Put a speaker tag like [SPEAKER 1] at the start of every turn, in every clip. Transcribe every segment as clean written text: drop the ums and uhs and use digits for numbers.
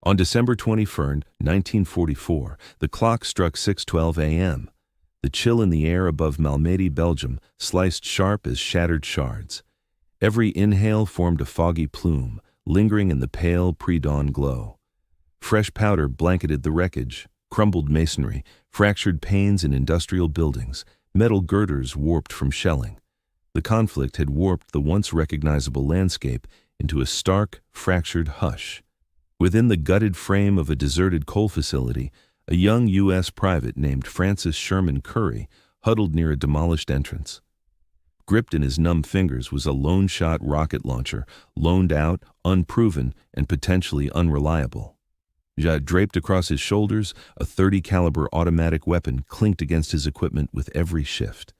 [SPEAKER 1] On December 21, 1944, the clock struck 6:12 a.m. The chill in the air above Malmedy, Belgium, sliced sharp as shattered shards. Every inhale formed a foggy plume, lingering in the pale pre-dawn glow. Fresh powder blanketed the wreckage, crumbled masonry, fractured panes in industrial buildings, metal girders warped from shelling. The conflict had warped the once recognizable landscape into a stark, fractured hush. Within the gutted frame of a deserted coal facility, a young U.S. private named Francis Sherman Curry huddled near a demolished entrance. Gripped in his numb fingers was a lone-shot rocket launcher, loaned out, unproven, and potentially unreliable. Draped across his shoulders, a .30 caliber automatic weapon clinked against his equipment with every shift.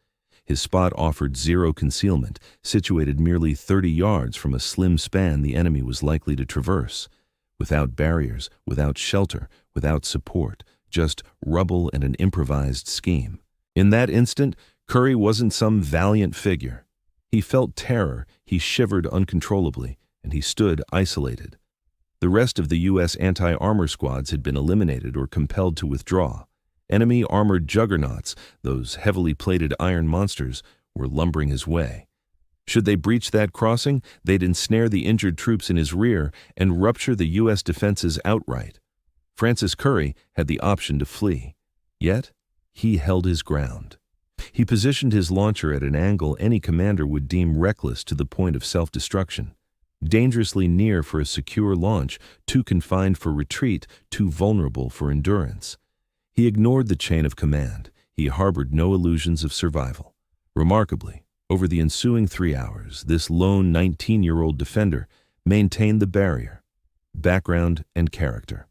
[SPEAKER 1] His spot offered zero concealment, situated merely 30 yards from a slim span the enemy was likely to traverse. Without barriers, without shelter, without support, just rubble and an improvised scheme. In that instant, Curry wasn't some valiant figure. He felt terror, he shivered uncontrollably, and he stood isolated. The rest of the U.S. anti-armor squads had been eliminated or compelled to withdraw. Enemy armored juggernauts, those heavily plated iron monsters, were lumbering his way. Should they breach that crossing, they'd ensnare the injured troops in his rear and rupture the U.S. defenses outright. Francis Curry had the option to flee. Yet, he held his ground. He positioned his launcher at an angle any commander would deem reckless to the point of self-destruction. Dangerously near for a secure launch, too confined for retreat, too vulnerable for endurance. He ignored the chain of command. He harbored no illusions of survival. Remarkably, over the ensuing 3 hours, this lone 19-year-old defender maintained the barrier, background, and character.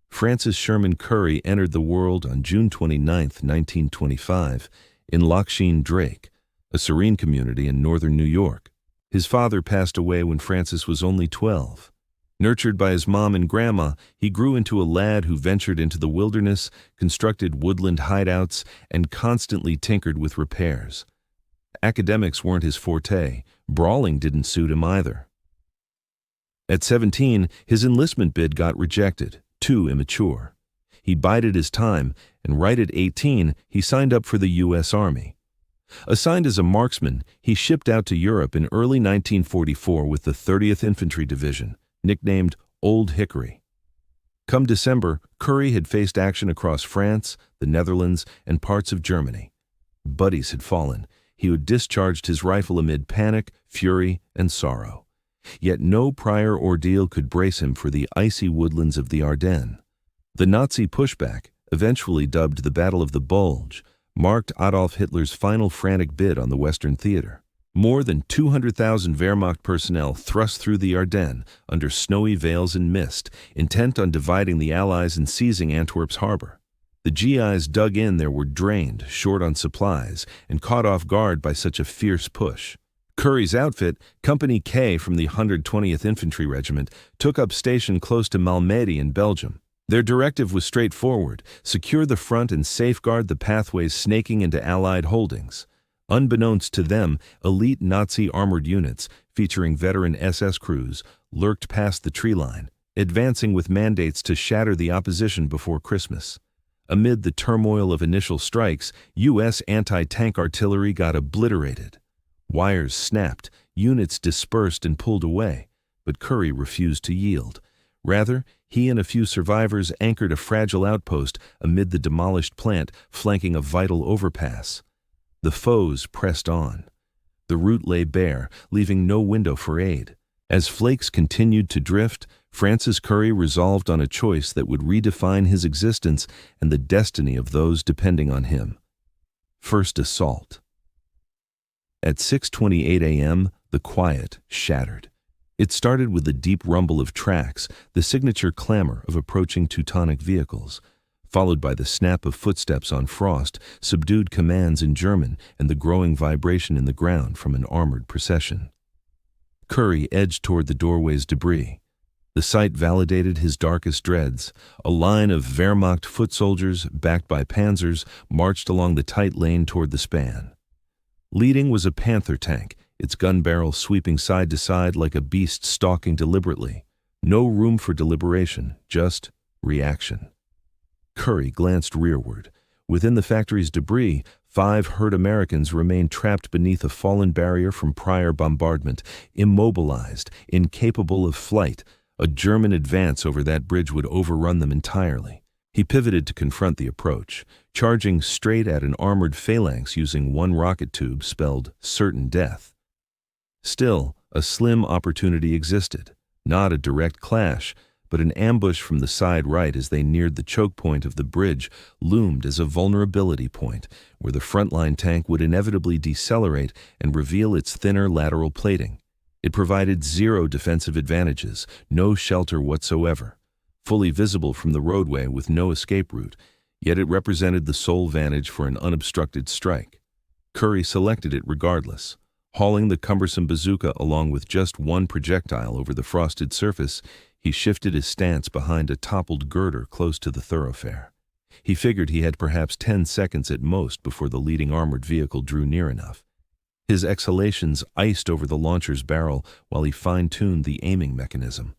[SPEAKER 1] Francis Sherman Curry entered the world on June 29, 1925, in Lochsheen Drake, a serene community in northern New York. His father passed away when Francis was only 12. Nurtured by his mom and grandma, he grew into a lad who ventured into the wilderness, constructed woodland hideouts, and constantly tinkered with repairs. Academics weren't his forte. Brawling didn't suit him either. At 17, his enlistment bid got rejected, too immature. He bided his time, and right at 18, he signed up for the U.S. Army. Assigned as a marksman, he shipped out to Europe in early 1944 with the 30th Infantry Division, nicknamed Old Hickory. Come December, Curry had faced action across France, the Netherlands, and parts of Germany. Buddies had fallen. He had discharged his rifle amid panic, fury, and sorrow. Yet no prior ordeal could brace him for the icy woodlands of the Ardennes. The Nazi pushback, eventually dubbed the Battle of the Bulge, marked Adolf Hitler's final frantic bid on the Western theater. More than 200,000 Wehrmacht personnel thrust through the Ardennes under snowy veils and mist, intent on dividing the Allies and seizing Antwerp's harbor. The GIs dug in there were drained, short on supplies, and caught off guard by such a fierce push. Curry's outfit, Company K from the 120th Infantry Regiment, took up station close to Malmedy in Belgium. Their directive was straightforward: secure the front and safeguard the pathways snaking into Allied holdings. Unbeknownst to them, elite Nazi armored units, featuring veteran SS crews, lurked past the tree line, advancing with mandates to shatter the opposition before Christmas. Amid the turmoil of initial strikes, U.S. anti-tank artillery got obliterated. Wires snapped, units dispersed and pulled away, but Curry refused to yield. Rather, he and a few survivors anchored a fragile outpost amid the demolished plant, flanking a vital overpass. The foes pressed on. The route lay bare, leaving no window for aid. As flakes continued to drift, Francis Curry resolved on a choice that would redefine his existence and the destiny of those depending on him. First assault. At 6:28 a.m., the quiet shattered. It started with the deep rumble of tracks, the signature clamor of approaching Teutonic vehicles, followed by the snap of footsteps on frost, subdued commands in German, and the growing vibration in the ground from an armored procession. Curry edged toward the doorway's debris. The sight validated his darkest dreads. A line of Wehrmacht foot soldiers, backed by Panzers, marched along the tight lane toward the span. Leading was a Panther tank, its gun barrel sweeping side to side like a beast stalking deliberately. No room for deliberation, just reaction. Curry glanced rearward. Within the factory's debris, 5 hurt Americans remained trapped beneath a fallen barrier from prior bombardment, immobilized, incapable of flight. A German advance over that bridge would overrun them entirely. He pivoted to confront the approach, charging straight at an armored phalanx using one rocket tube spelled certain death. Still, a slim opportunity existed. Not a direct clash, but an ambush from the side right as they neared the choke point of the bridge loomed as a vulnerability point, where the frontline tank would inevitably decelerate and reveal its thinner lateral plating. It provided 0 defensive advantages, no shelter whatsoever. Fully visible from the roadway with no escape route, yet it represented the sole vantage for an unobstructed strike. Curry selected it regardless. Hauling the cumbersome bazooka along with just one projectile over the frosted surface, he shifted his stance behind a toppled girder close to the thoroughfare. He figured he had perhaps 10 seconds at most before the leading armored vehicle drew near enough. His exhalations iced over the launcher's barrel while he fine-tuned the aiming mechanism.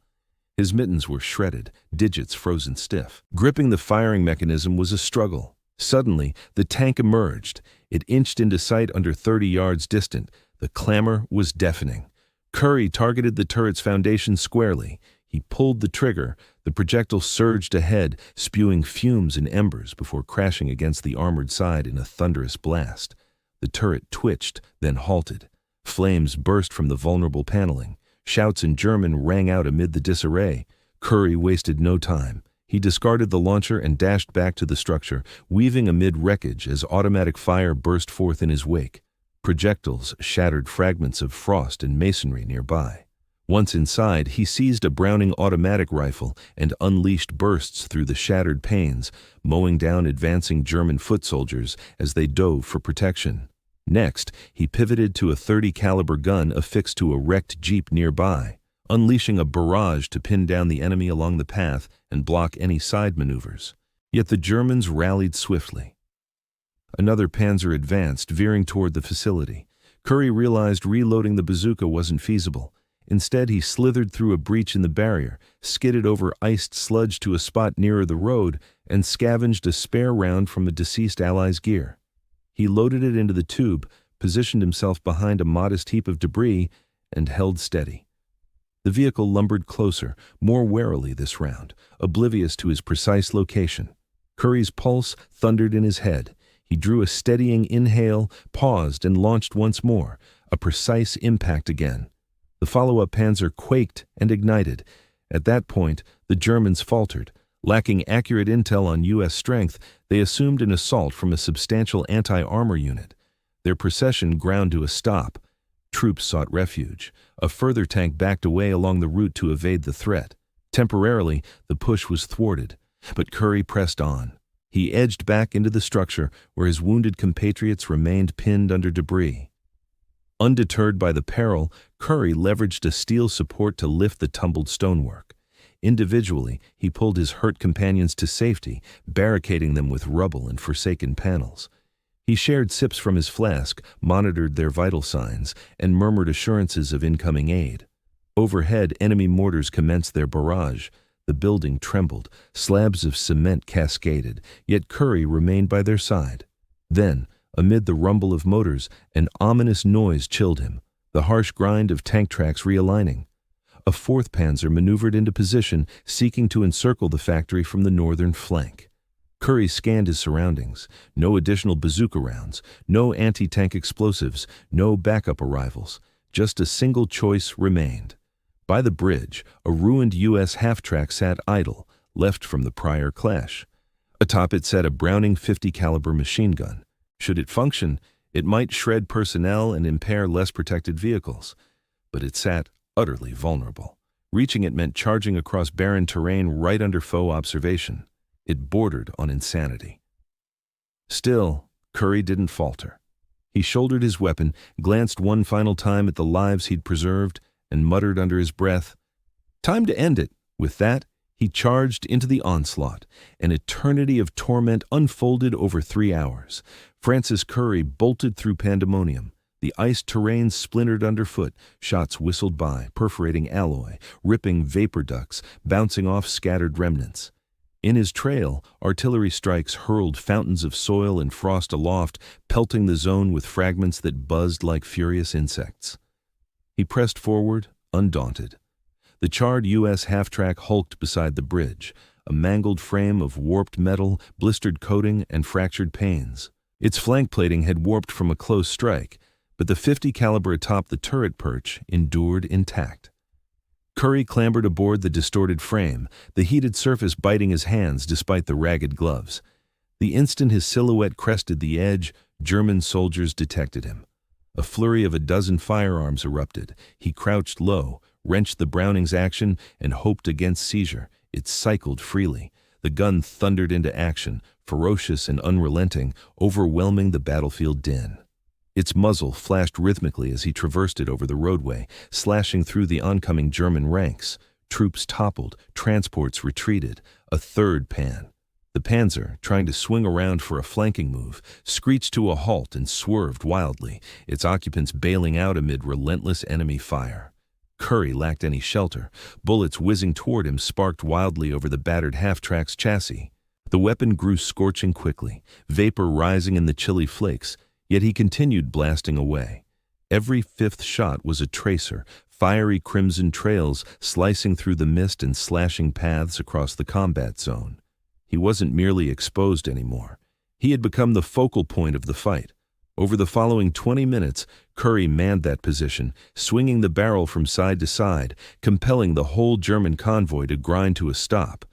[SPEAKER 1] His mittens were shredded, digits frozen stiff. Gripping the firing mechanism was a struggle. Suddenly, the tank emerged. It inched into sight under 30 yards distant. The clamor was deafening. Curry targeted the turret's foundation squarely. He pulled the trigger. The projectile surged ahead, spewing fumes and embers before crashing against the armored side in a thunderous blast. The turret twitched, then halted. Flames burst from the vulnerable paneling. Shouts in German rang out amid the disarray. Curry wasted no time. He discarded the launcher and dashed back to the structure, weaving amid wreckage as automatic fire burst forth in his wake. Projectiles shattered fragments of frost and masonry nearby. Once inside, he seized a Browning automatic rifle and unleashed bursts through the shattered panes, mowing down advancing German foot soldiers as they dove for protection. Next, he pivoted to a .30 caliber gun affixed to a wrecked jeep nearby, unleashing a barrage to pin down the enemy along the path and block any side maneuvers. Yet the Germans rallied swiftly. Another Panzer advanced, veering toward the facility. Curry realized reloading the bazooka wasn't feasible. Instead, he slithered through a breach in the barrier, skidded over iced sludge to a spot nearer the road, and scavenged a spare round from a deceased ally's gear. He loaded it into the tube, positioned himself behind a modest heap of debris, and held steady. The vehicle lumbered closer, more warily this round, oblivious to his precise location. Curry's pulse thundered in his head. He drew a steadying inhale, paused, and launched once more, a precise impact again. The follow-up Panzer quaked and ignited. At that point, the Germans faltered. Lacking accurate intel on U.S. strength, they assumed an assault from a substantial anti-armor unit. Their procession ground to a stop. Troops sought refuge. A further tank backed away along the route to evade the threat. Temporarily, the push was thwarted, but Curry pressed on. He edged back into the structure where his wounded compatriots remained pinned under debris. Undeterred by the peril, Curry leveraged a steel support to lift the tumbled stonework. Individually, he pulled his hurt companions to safety, barricading them with rubble and forsaken panels. He shared sips from his flask, monitored their vital signs, and murmured assurances of incoming aid. Overhead, enemy mortars commenced their barrage. The building trembled, slabs of cement cascaded, yet Curry remained by their side. Then, amid the rumble of motors, an ominous noise chilled him, the harsh grind of tank tracks realigning. A 4th Panzer maneuvered into position, seeking to encircle the factory from the northern flank. Curry scanned his surroundings. No additional bazooka rounds, no anti-tank explosives, no backup arrivals. Just a single choice remained. By the bridge, a ruined U.S. half-track sat idle, left from the prior clash. Atop it sat a Browning .50 caliber machine gun. Should it function, it might shred personnel and impair less protected vehicles. But it sat utterly vulnerable. Reaching it meant charging across barren terrain right under foe observation. It bordered on insanity. Still, Curry didn't falter. He shouldered his weapon, glanced one final time at the lives he'd preserved, and muttered under his breath, "Time to end it." With that, he charged into the onslaught. An eternity of torment unfolded over 3 hours. Francis Curry bolted through pandemonium. The iced terrain splintered underfoot, shots whistled by, perforating alloy, ripping vapor ducts, bouncing off scattered remnants. In his trail, artillery strikes hurled fountains of soil and frost aloft, pelting the zone with fragments that buzzed like furious insects. He pressed forward, undaunted. The charred U.S. half-track hulked beside the bridge, a mangled frame of warped metal, blistered coating, and fractured panes. Its flank plating had warped from a close strike, but the .50 caliber atop the turret perch endured intact. Curry clambered aboard the distorted frame, the heated surface biting his hands despite the ragged gloves. The instant his silhouette crested the edge, German soldiers detected him. A flurry of a dozen firearms erupted. He crouched low, wrenched the Browning's action, and hoped against seizure. It cycled freely. The gun thundered into action, ferocious and unrelenting, overwhelming the battlefield din. Its muzzle flashed rhythmically as he traversed it over the roadway, slashing through the oncoming German ranks. Troops toppled, transports retreated. A third pan. The Panzer, trying to swing around for a flanking move, screeched to a halt and swerved wildly, its occupants bailing out amid relentless enemy fire. Curry lacked any shelter. Bullets whizzing toward him sparked wildly over the battered half-track's chassis. The weapon grew scorching quickly, vapor rising in the chilly flakes, yet he continued blasting away. Every fifth shot was a tracer, fiery crimson trails slicing through the mist and slashing paths across the combat zone. He wasn't merely exposed anymore. He had become the focal point of the fight. Over the following 20 minutes, Curry manned that position, swinging the barrel from side to side, compelling the whole German convoy to grind to a stop.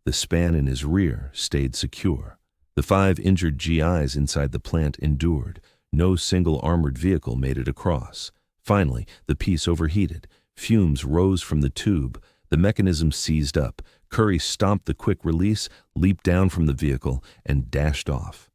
[SPEAKER 1] The span in his rear stayed secure. The 5 injured GIs inside the plant endured. No single armored vehicle made it across. Finally, the piece overheated. Fumes rose from the tube. The mechanism seized up. Curry stomped the quick release, leaped down from the vehicle, and dashed off.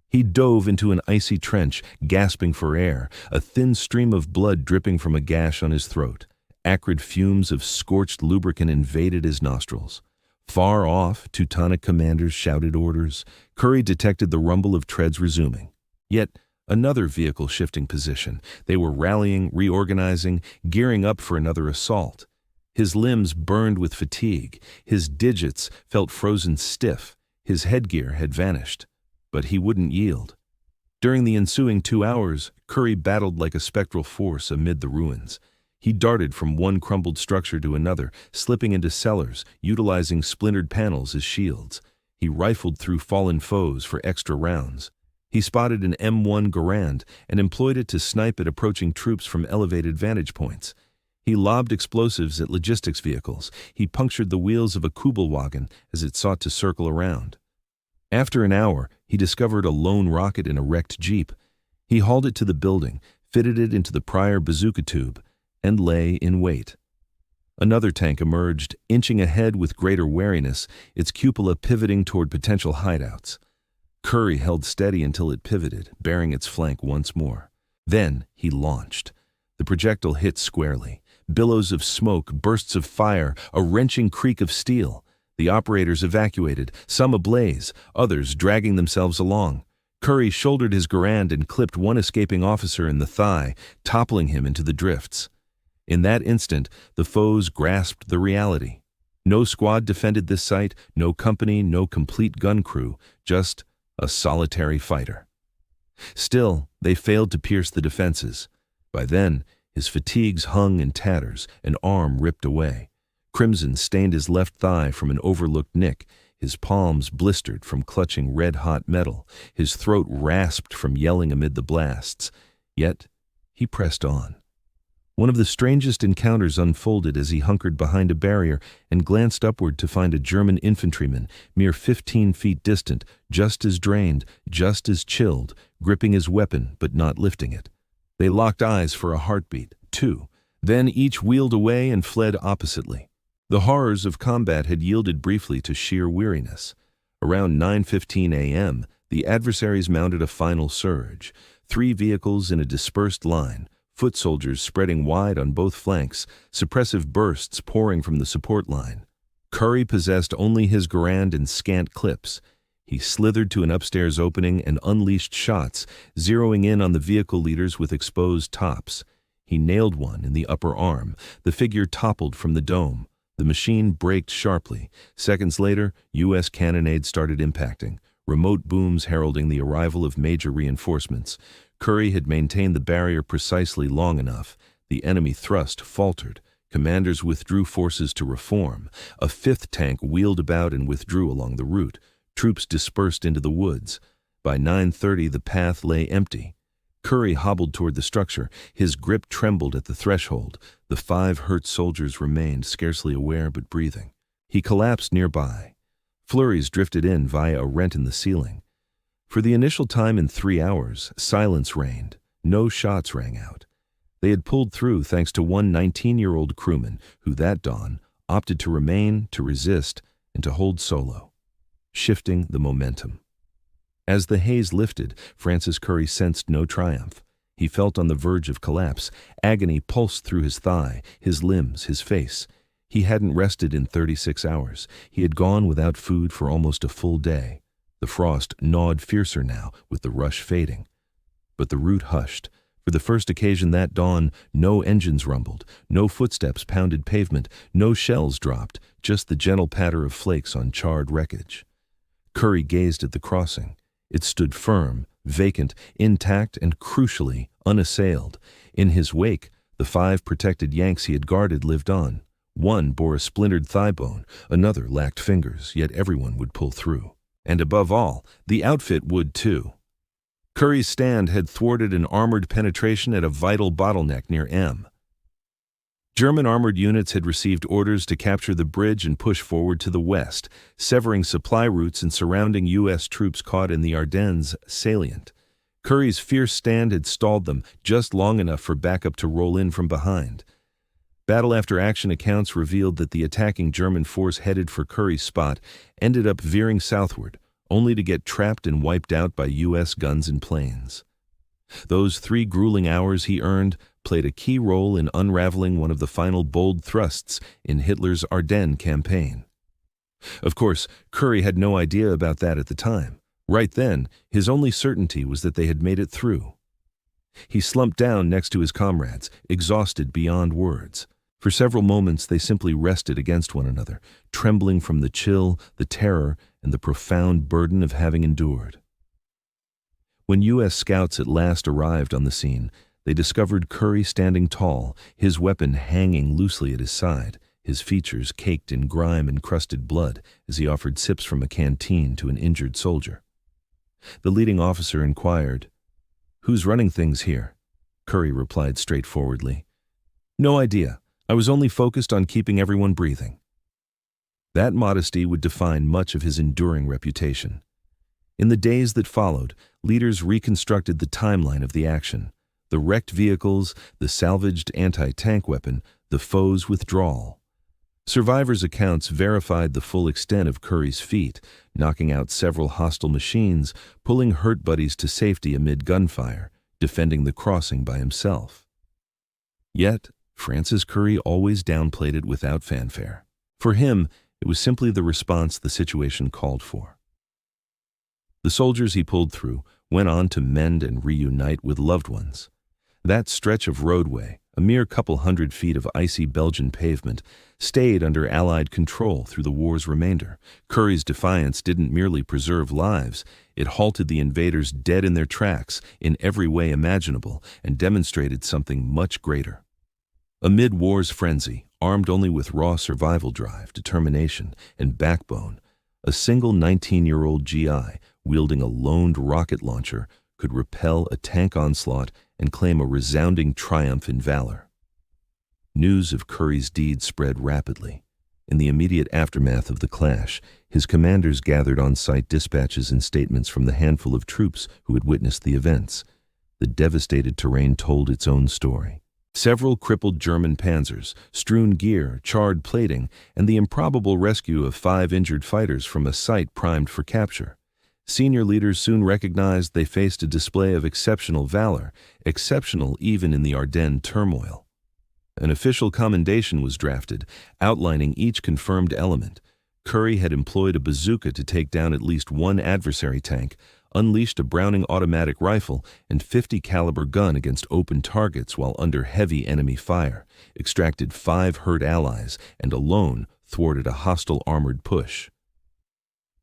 [SPEAKER 1] He dove into an icy trench, gasping for air, a thin stream of blood dripping from a gash on his throat. Acrid fumes of scorched lubricant invaded his nostrils. Far off, Teutonic commanders shouted orders. Curry detected the rumble of treads resuming. Yet, another vehicle shifting position. They were rallying, reorganizing, gearing up for another assault. His limbs burned with fatigue. His digits felt frozen stiff. His headgear had vanished. But he wouldn't yield. During the ensuing 2 hours, Curry battled like a spectral force amid the ruins. He darted from one crumbled structure to another, slipping into cellars, utilizing splintered panels as shields. He rifled through fallen foes for extra rounds. He spotted an M1 Garand and employed it to snipe at approaching troops from elevated vantage points. He lobbed explosives at logistics vehicles. He punctured the wheels of a Kubelwagen as it sought to circle around. After an hour, he discovered a lone rocket in a wrecked Jeep. He hauled it to the building, fitted it into the prior bazooka tube, and lay in wait. Another tank emerged, inching ahead with greater wariness, its cupola pivoting toward potential hideouts. Curry held steady until it pivoted, bearing its flank once more. Then he launched. The projectile hit squarely. Billows of smoke, bursts of fire, a wrenching creak of steel. The operators evacuated, some ablaze, others dragging themselves along. Curry shouldered his Garand and clipped one escaping officer in the thigh, toppling him into the drifts. In that instant, the foes grasped the reality. No squad defended this site, no company, no complete gun crew, just a solitary fighter. Still, they failed to pierce the defenses. By then, his fatigues hung in tatters, an arm ripped away. Crimson stained his left thigh from an overlooked nick, his palms blistered from clutching red-hot metal, his throat rasped from yelling amid the blasts. Yet, he pressed on. One of the strangest encounters unfolded as he hunkered behind a barrier and glanced upward to find a German infantryman, mere 15 feet distant, just as drained, just as chilled, gripping his weapon but not lifting it. They locked eyes for a heartbeat, too. Then each wheeled away and fled oppositely. The horrors of combat had yielded briefly to sheer weariness. Around 9:15 a.m., the adversaries mounted a final surge. 3 vehicles in a dispersed line, foot soldiers spreading wide on both flanks, suppressive bursts pouring from the support line. Curry possessed only his Garand and scant clips. He slithered to an upstairs opening and unleashed shots, zeroing in on the vehicle leaders with exposed tops. He nailed one in the upper arm. The figure toppled from the dome. The machine braked sharply. Seconds later, U.S. cannonade started impacting, remote booms heralding the arrival of major reinforcements. Curry had maintained the barrier precisely long enough. The enemy thrust faltered. Commanders withdrew forces to reform. A fifth tank wheeled about and withdrew along the route. Troops dispersed into the woods. By 9:30, the path lay empty. Curry hobbled toward the structure. His grip trembled at the threshold. The 5 hurt soldiers remained, scarcely aware but breathing. He collapsed nearby. Flurries drifted in via a rent in the ceiling. For the initial time in 3 hours, silence reigned. No shots rang out. They had pulled through thanks to one 19-year-old crewman who that dawn opted to remain, to resist, and to hold solo, shifting the momentum. As the haze lifted, Francis Curry sensed no triumph. He felt on the verge of collapse. Agony pulsed through his thigh, his limbs, his face. He hadn't rested in 36 hours. He had gone without food for almost a full day. The frost gnawed fiercer now, with the rush fading. But the route hushed. For the first occasion that dawn, no engines rumbled, no footsteps pounded pavement, no shells dropped, just the gentle patter of flakes on charred wreckage. Curry gazed at the crossing. It stood firm, vacant, intact, and crucially unassailed. In his wake, the 5 protected Yanks he had guarded lived on. One bore a splintered thigh bone, another lacked fingers, yet everyone would pull through. And above all, the outfit would too. Curry's stand had thwarted an armored penetration at a vital bottleneck near M. German armored units had received orders to capture the bridge and push forward to the west, severing supply routes and surrounding U.S. troops caught in the Ardennes salient. Curry's fierce stand had stalled them just long enough for backup to roll in from behind. Battle-after-action accounts revealed that the attacking German force headed for Curry's spot ended up veering southward, only to get trapped and wiped out by U.S. guns and planes. Those 3 grueling hours he earned played a key role in unraveling one of the final bold thrusts in Hitler's Ardennes campaign. Of course, Curry had no idea about that at the time. Right then, his only certainty was that they had made it through. He slumped down next to his comrades, exhausted beyond words. For several moments they simply rested against one another, trembling from the chill, the terror, and the profound burden of having endured. When U.S. scouts at last arrived on the scene, they discovered Curry standing tall, his weapon hanging loosely at his side, his features caked in grime-encrusted blood as he offered sips from a canteen to an injured soldier. The leading officer inquired, "Who's running things here?" Curry replied straightforwardly, "No idea. I was only focused on keeping everyone breathing." That modesty would define much of his enduring reputation. In the days that followed, leaders reconstructed the timeline of the action. The wrecked vehicles, the salvaged anti-tank weapon, the foe's withdrawal. Survivors' accounts verified the full extent of Curry's feat, knocking out several hostile machines, pulling hurt buddies to safety amid gunfire, defending the crossing by himself. Yet, Francis Curry always downplayed it without fanfare. For him, it was simply the response the situation called for. The soldiers he pulled through went on to mend and reunite with loved ones. That stretch of roadway, a mere couple hundred feet of icy Belgian pavement, stayed under Allied control through the war's remainder. Curry's defiance didn't merely preserve lives, it halted the invaders dead in their tracks in every way imaginable and demonstrated something much greater. Amid war's frenzy, armed only with raw survival drive, determination, and backbone, a single 19-year-old GI, wielding a loaned rocket launcher, could repel a tank onslaught and claim a resounding triumph in valor. News of Curry's deed spread rapidly. In the immediate aftermath of the clash, his commanders gathered on-site dispatches and statements from the handful of troops who had witnessed the events. The devastated terrain told its own story. Several crippled German panzers, strewn gear, charred plating, and the improbable rescue of 5 injured fighters from a site primed for capture. Senior leaders soon recognized they faced a display of exceptional valor, exceptional even in the Ardennes turmoil. An official commendation was drafted, outlining each confirmed element. Curry had employed a bazooka to take down at least one adversary tank, unleashed a Browning automatic rifle and .50 caliber gun against open targets while under heavy enemy fire, extracted 5 hurt allies, and alone thwarted a hostile armored push.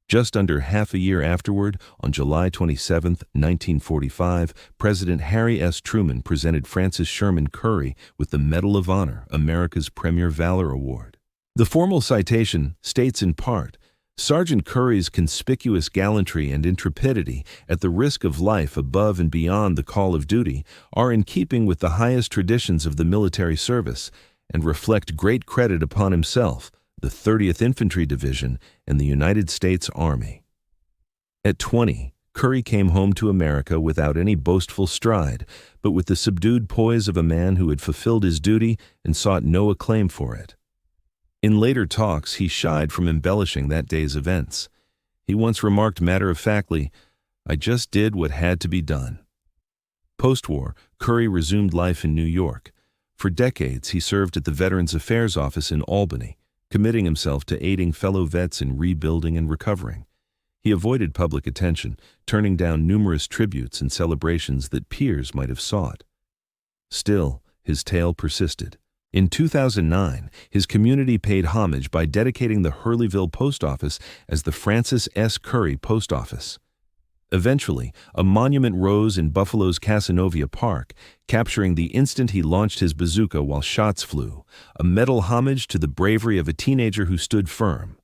[SPEAKER 1] Just under half a year afterward, on July 27, 1945, President Harry S. Truman presented Francis Sherman Curry with the Medal of Honor, America's Premier Valor Award. The formal citation states in part, "Sergeant Curry's conspicuous gallantry and intrepidity at the risk of life above and beyond the call of duty are in keeping with the highest traditions of the military service and reflect great credit upon himself, the 30th Infantry Division, and the United States Army." At 20, Curry came home to America without any boastful stride, but with the subdued poise of a man who had fulfilled his duty and sought no acclaim for it. In later talks, he shied from embellishing that day's events. He once remarked matter-of-factly, "I just did what had to be done." Post-war, Curry resumed life in New York. For decades, he served at the Veterans Affairs Office in Albany, committing himself to aiding fellow vets in rebuilding and recovering. He avoided public attention, turning down numerous tributes and celebrations that peers might have sought. Still, his tale persisted. In 2009, his community paid homage by dedicating the Hurleyville Post Office as the Francis S. Curry Post Office. Eventually, a monument rose in Buffalo's Casanova Park, capturing the instant he launched his bazooka while shots flew, a medal homage to the bravery of a teenager who stood firm.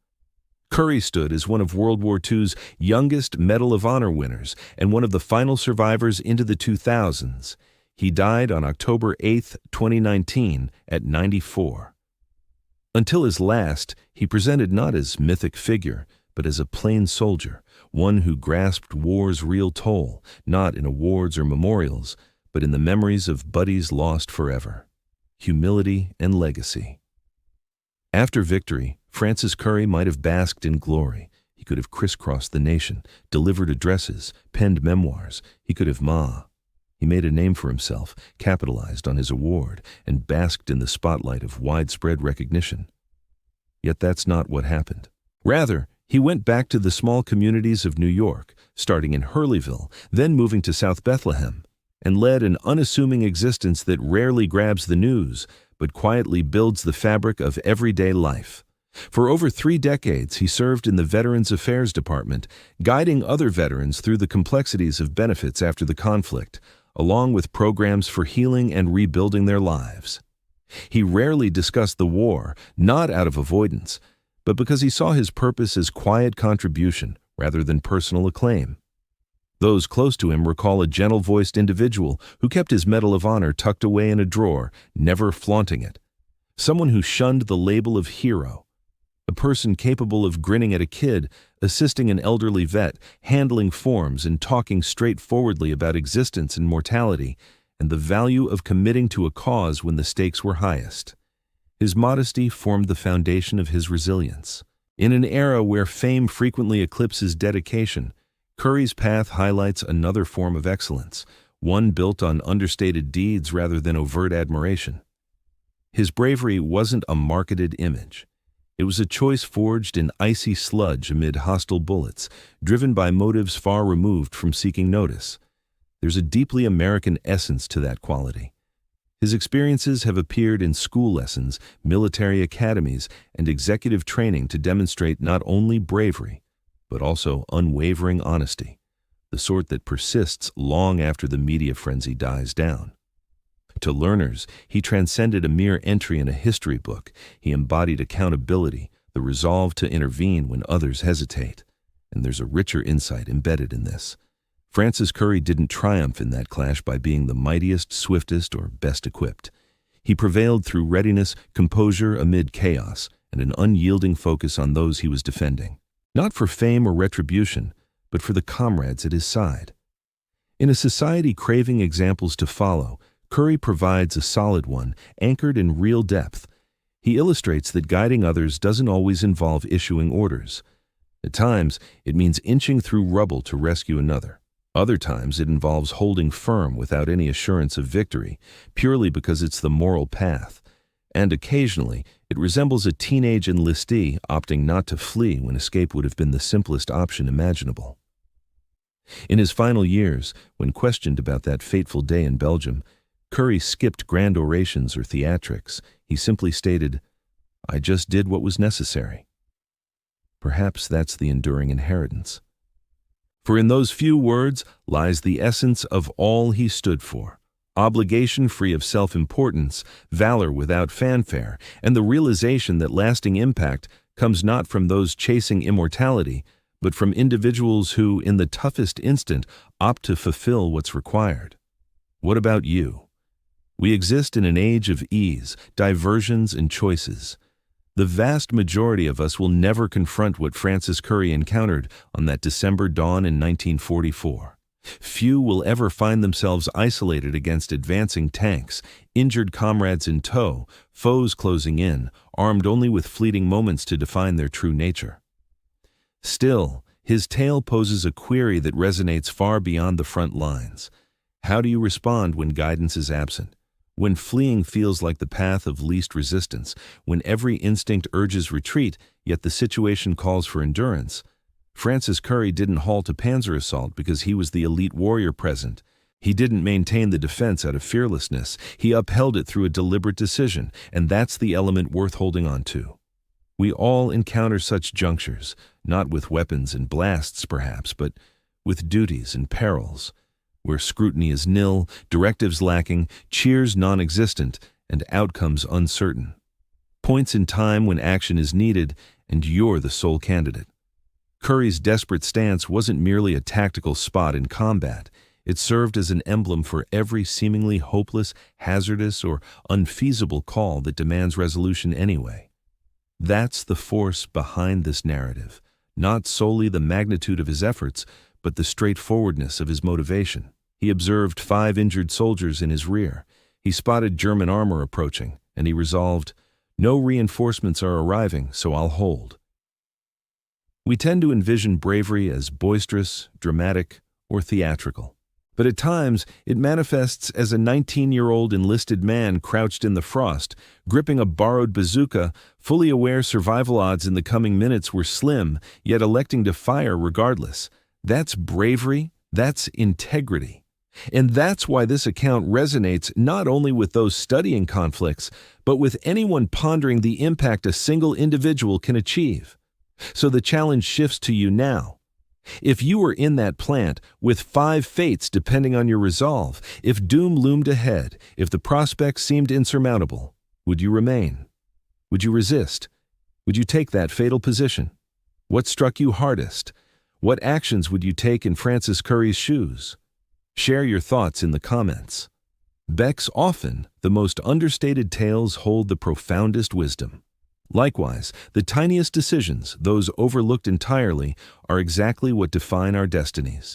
[SPEAKER 1] Curry stood as one of World War II's youngest Medal of Honor winners and one of the final survivors into the 2000s. He died on October 8, 2019, at 94. Until his last, he presented not as mythic figure, but as a plain soldier, one who grasped war's real toll, not in awards or memorials, but in the memories of buddies lost forever. Humility and legacy. After victory, Francis Curry might have basked in glory. He could have crisscrossed the nation, delivered addresses, penned memoirs. He could have He made a name for himself, capitalized on his award, and basked in the spotlight of widespread recognition. Yet that's not what happened. Rather, he went back to the small communities of New York, starting in Hurleyville, then moving to South Bethlehem, and led an unassuming existence that rarely grabs the news, but quietly builds the fabric of everyday life. For over 3 decades, he served in the Veterans Affairs Department, guiding other veterans through the complexities of benefits after the conflict, along with programs for healing and rebuilding their lives. He rarely discussed the war, not out of avoidance, but because he saw his purpose as quiet contribution rather than personal acclaim. Those close to him recall a gentle-voiced individual who kept his Medal of Honor tucked away in a drawer, never flaunting it. Someone who shunned the label of hero. A person capable of grinning at a kid, assisting an elderly vet, handling forms and talking straightforwardly about existence and mortality, and the value of committing to a cause when the stakes were highest. His modesty formed the foundation of his resilience. In an era where fame frequently eclipses dedication, Curry's path highlights another form of excellence, one built on understated deeds rather than overt admiration. His bravery wasn't a marketed image. It was a choice forged in icy sludge amid hostile bullets, driven by motives far removed from seeking notice. There's a deeply American essence to that quality. His experiences have appeared in school lessons, military academies, and executive training to demonstrate not only bravery, but also unwavering honesty, the sort that persists long after the media frenzy dies down. To learners, he transcended a mere entry in a history book. He embodied accountability, the resolve to intervene when others hesitate. And there's a richer insight embedded in this. Francis Curry didn't triumph in that clash by being the mightiest, swiftest, or best equipped. He prevailed through readiness, composure amid chaos, and an unyielding focus on those he was defending. Not for fame or retribution, but for the comrades at his side. In a society craving examples to follow, Curry provides a solid one, anchored in real depth. He illustrates that guiding others doesn't always involve issuing orders. At times, it means inching through rubble to rescue another. Other times, it involves holding firm without any assurance of victory, purely because it's the moral path. and occasionally it resembles a teenage enlistee opting not to flee when escape would have been the simplest option imaginable. In his final years, when questioned about that fateful day in Belgium, Curry skipped grand orations or theatrics. He simply stated, "I just did what was necessary." Perhaps that's the enduring inheritance. For in those few words lies the essence of all he stood for: obligation free of self-importance, valor without fanfare, and the realization that lasting impact comes not from those chasing immortality, but from individuals who, in the toughest instant, opt to fulfill what's required. What about you? We exist in an age of ease, diversions, and choices. The vast majority of us will never confront what Francis Curry encountered on that December dawn in 1944. Few will ever find themselves isolated against advancing tanks, injured comrades in tow, foes closing in, armed only with fleeting moments to define their true nature. Still, his tale poses a query that resonates far beyond the front lines. How do you respond when guidance is absent? When fleeing feels like the path of least resistance, when every instinct urges retreat, yet the situation calls for endurance? Francis Curry didn't halt a Panzer assault because he was the elite warrior present. He didn't maintain the defense out of fearlessness. He upheld it through a deliberate decision, and that's the element worth holding on to. We all encounter such junctures, not with weapons and blasts perhaps, but with duties and perils, where scrutiny is nil, directives lacking, cheers non-existent, and outcomes uncertain. Points in time when action is needed, and you're the sole candidate. Curry's desperate stance wasn't merely a tactical spot in combat. It served as an emblem for every seemingly hopeless, hazardous, or unfeasible call that demands resolution anyway. That's the force behind this narrative, not solely the magnitude of his efforts, but the straightforwardness of his motivation. He observed 5 injured soldiers in his rear. He spotted German armor approaching, and he resolved, "No reinforcements are arriving, so I'll hold." We tend to envision bravery as boisterous, dramatic, or theatrical. But at times, it manifests as a 19-year-old enlisted man crouched in the frost, gripping a borrowed bazooka, fully aware survival odds in the coming minutes were slim, yet electing to fire regardless. That's bravery, that's integrity. And that's why this account resonates not only with those studying conflicts, but with anyone pondering the impact a single individual can achieve. So the challenge shifts to you now. If you were in that plant, with 5 fates depending on your resolve, if doom loomed ahead, if the prospects seemed insurmountable, would you remain? Would you resist? Would you take that fatal position? What struck you hardest? What actions would you take in Francis Curry's shoes? Share your thoughts in the comments. Beck's often, the most understated tales hold the profoundest wisdom. Likewise, the tiniest decisions, those overlooked entirely, are exactly what define our destinies.